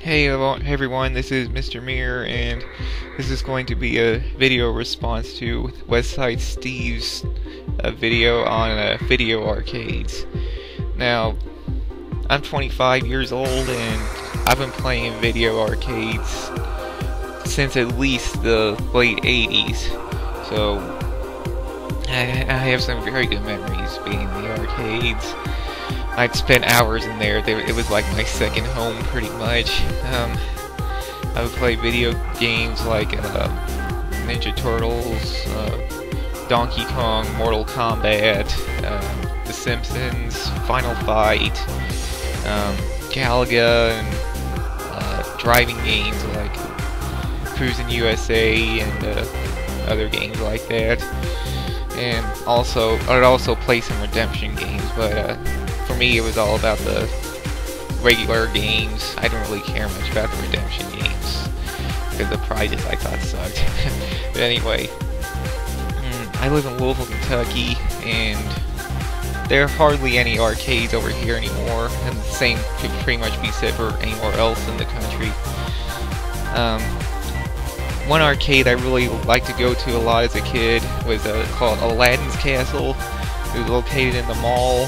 Hey everyone, this is Mr. Mirror, and this is going to be a video response to Westside Steve's video on video arcades. Now, I'm 25 years old, and I've been playing video arcades since at least the late 80s, so I have some very good memories being in the arcades. I'd spend hours in there. It was like my second home, pretty much. I would play video games like Ninja Turtles, Donkey Kong, Mortal Kombat, The Simpsons, Final Fight, Galaga, and driving games like Cruising USA and other games like that. And I'd also play some redemption games, but for me, it was all about the regular games. I didn't really care much about the redemption games because the prizes I thought sucked. But anyway, I live in Louisville, Kentucky, and there are hardly any arcades over here anymore, and the same could pretty much be said for anywhere else in the country. One arcade I really liked to go to a lot as a kid was called Aladdin's Castle. It was located in the mall,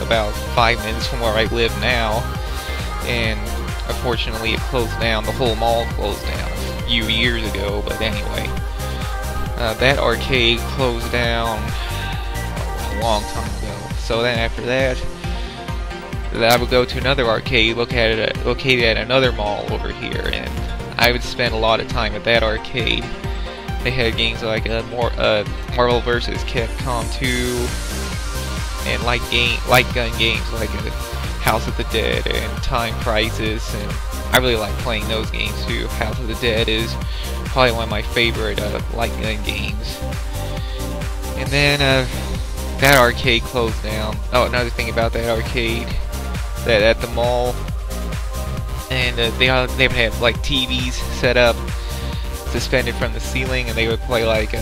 about 5 minutes from where I live now, and unfortunately it closed down. The whole mall closed down a few years ago, but anyway, that arcade closed down a long time ago. So then after that, I would go to another arcade located at another mall over here, and I would spend a lot of time at that arcade. They had games like Marvel vs. Capcom 2, and light gun games like House of the Dead and Time Crisis, and I really like playing those games too. House of the Dead is probably one of my favorite light gun games. And then that arcade closed down. Oh, another thing about that arcade, that at the mall, and they would have like TVs set up suspended from the ceiling, and they would play like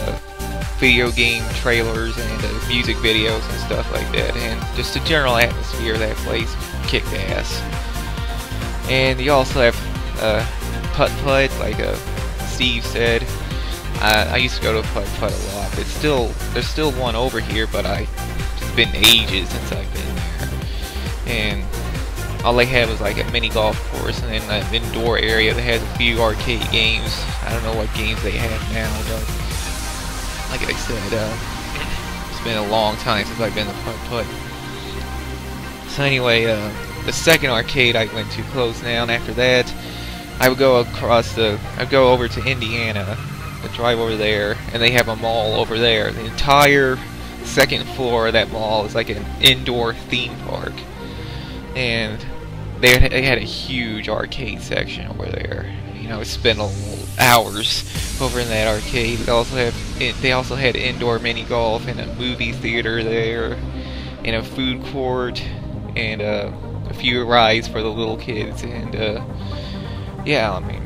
video game trailers and music videos and stuff like that, and just the general atmosphere of that place kicked ass. And you also have putt-putt, like Steve said. I used to go to putt-putt a lot. There's still one over here, but it's been ages since I've been there. And all they had was like a mini golf course, and then an indoor area that has a few arcade games. I don't know what games they have now, but like I said, it's been a long time since I've been to putt-putt. So anyway, the second arcade I went to closed down. After that, I would go over to Indiana, and drive over there, and they have a mall over there. The entire second floor of that mall is like an indoor theme park. And they had a huge arcade section over there. You know, I spent hours over in that arcade. They also had indoor mini golf and a movie theater there, and a food court, and a few rides for the little kids. And yeah, I mean,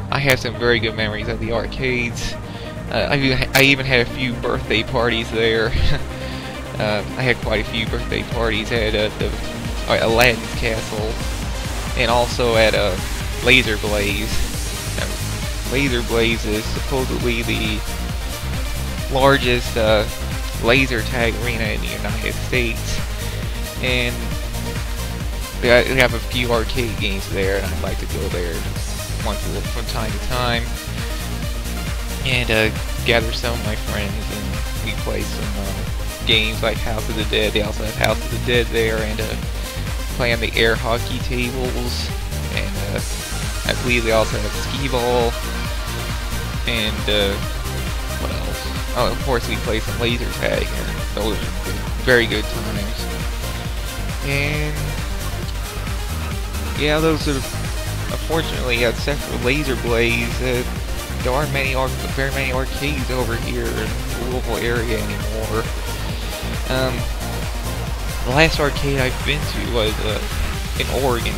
I have some very good memories of the arcades. I even had a few birthday parties there. I had quite a few birthday parties at Aladdin's Castle, and also at Laser Blaze. Laser Blaze is supposedly the largest laser tag arena in the United States, and they have a few arcade games there, and I'd like to go there from time to time and gather some of my friends, and we play some games like House of the Dead. They also have House of the Dead there, and play on the air hockey tables, and I believe they also have skee ball, and what else? Oh, of course we play some laser tag, and those are very good times. And yeah, those are, unfortunately, except for Laser Blaze, there aren't very many arcades over here in the Louisville area anymore. The last arcade I've been to was in Oregon.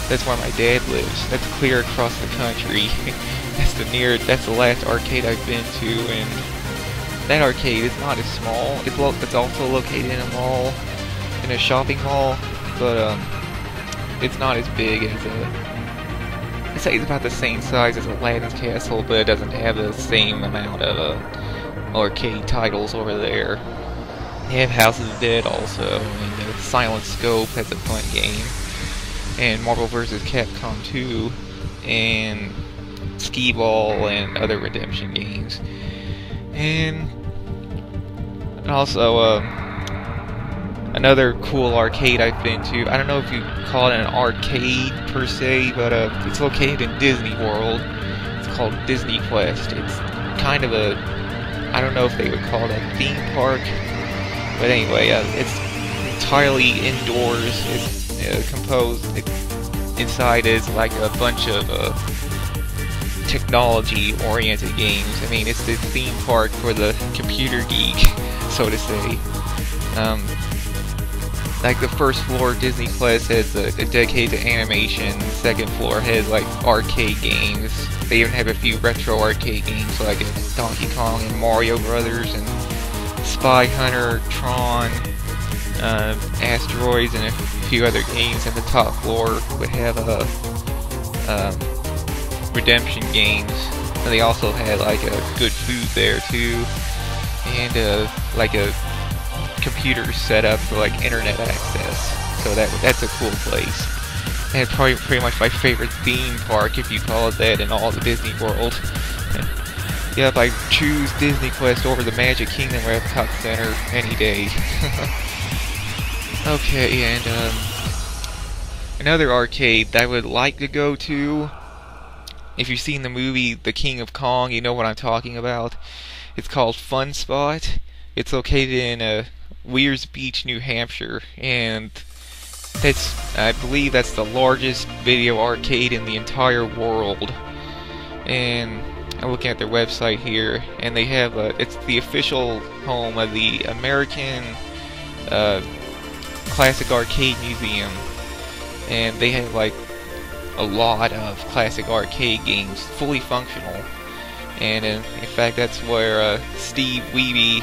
That's where my dad lives. That's clear across the country. That's the last arcade I've been to, and that arcade is not as small. It's also located in a mall, in a shopping mall, but it's not as big as I'd say it's about the same size as Aladdin's Castle, but it doesn't have the same amount of arcade titles over there. They have House of the Dead also, and Silent Scope, that's a fun game, and Marvel vs. Capcom 2, and Skee-Ball, and other redemption games. And also, another cool arcade I've been to, I don't know if you call it an arcade per se, but it's located in Disney World. It's called Disney Quest. It's kind of a, I don't know if they would call it a theme park, but anyway, it's entirely indoors. It's composed, inside is like a bunch of technology-oriented games. I mean, it's the theme park for the computer geek, so to say. Like the first floor, Disney Quest has a dedicated to animation. The second floor has like arcade games. They even have a few retro arcade games like Donkey Kong and Mario Brothers and Spy Hunter, Tron, Asteroids, and a few other games. And the top floor would have redemption games. And they also had like good food there too, and like a computer set up for like internet access, so that's a cool place. And it's probably pretty much my favorite theme park, if you call it that, in all the Disney World. Yep, I choose Disney Quest over the Magic Kingdom Epcot Center any day. Okay, and another arcade that I would like to go to, if you've seen the movie The King of Kong, you know what I'm talking about. It's called Fun Spot. It's located in Weirs Beach, New Hampshire, and I believe that's the largest video arcade in the entire world. And I'm looking at their website here, and they have it's the official home of the American Classic Arcade Museum, and they have like a lot of classic arcade games, fully functional. And in fact, that's where Steve Wiebe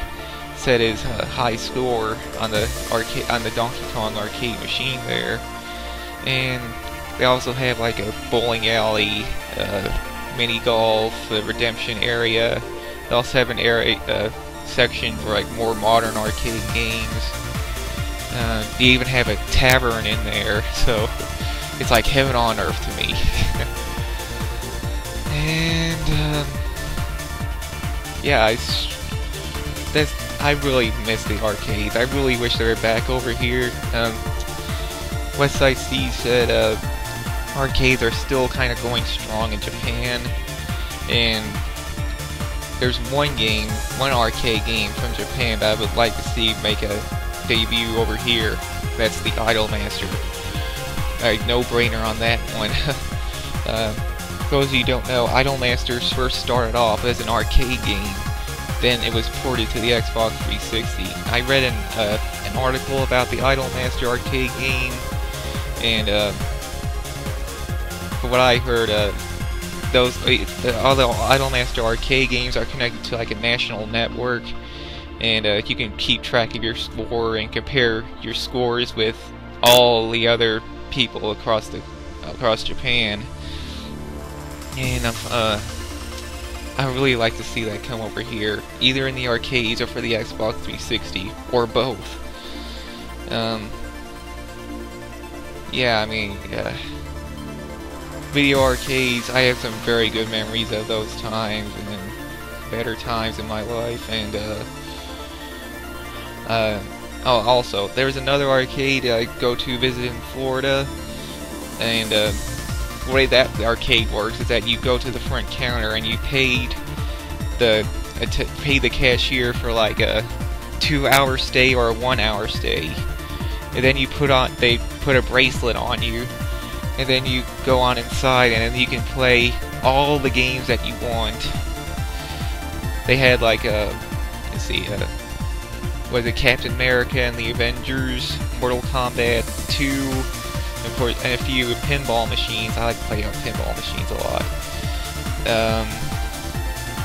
set his high score on the Donkey Kong arcade machine there. And they also have like a bowling alley, mini golf, a redemption area. They also have an area section for like more modern arcade games. They even have a tavern in there, so it's like heaven on earth to me. And yeah, I really miss the arcades. I really wish they were back over here. Westside Steve said arcades are still kind of going strong in Japan, and there's one arcade game from Japan that I would like to see make a debut over here. That's the Idolmaster. No-brainer on that one. For those of you who don't know, Idolmaster first started off as an arcade game. Then it was ported to the Xbox 360. I read an article about the Idolmaster arcade game, and from what I heard, all the Idolmaster arcade games are connected to like a national network, and you can keep track of your score and compare your scores with all the other people across Japan. And I really like to see that come over here, either in the arcades or for the Xbox 360, or both. Yeah, I mean, video arcades, I have some very good memories of those times, and better times in my life. And oh, also, there's another arcade I go to visit in Florida, and the way that the arcade works is that you go to the front counter and you paid the cashier for like a 2-hour stay or a 1-hour stay, and then they put a bracelet on you, and then you go on inside and then you can play all the games that you want. They had like let's see, was it Captain America and the Avengers, Mortal Kombat 2, of course, and a few pinball machines. I like to play on pinball machines a lot.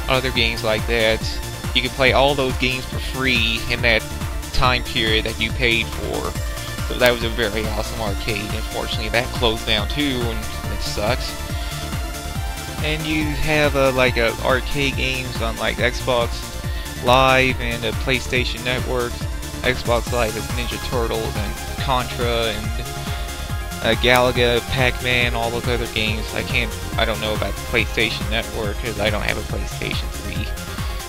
Other games like that. You can play all those games for free in that time period that you paid for. So that was a very awesome arcade. Unfortunately, that closed down too, and it sucks. And you have like arcade games on like Xbox Live and PlayStation Network. Xbox Live is Ninja Turtles and Contra and Galaga, Pac-Man, all those other games. I don't know about the PlayStation Network because I don't have a PlayStation 3.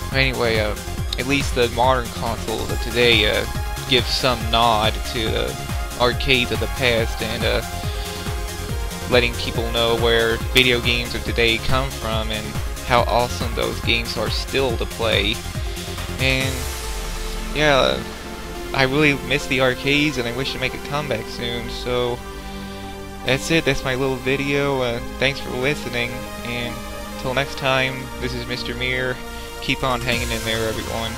But anyway, at least the modern consoles of today give some nod to the arcades of the past and letting people know where video games of today come from and how awesome those games are still to play. And yeah, I really miss the arcades and I wish to make a comeback soon. So that's it. That's my little video. Thanks for listening, and until next time, this is Mr. Mir. Keep on hanging in there, everyone.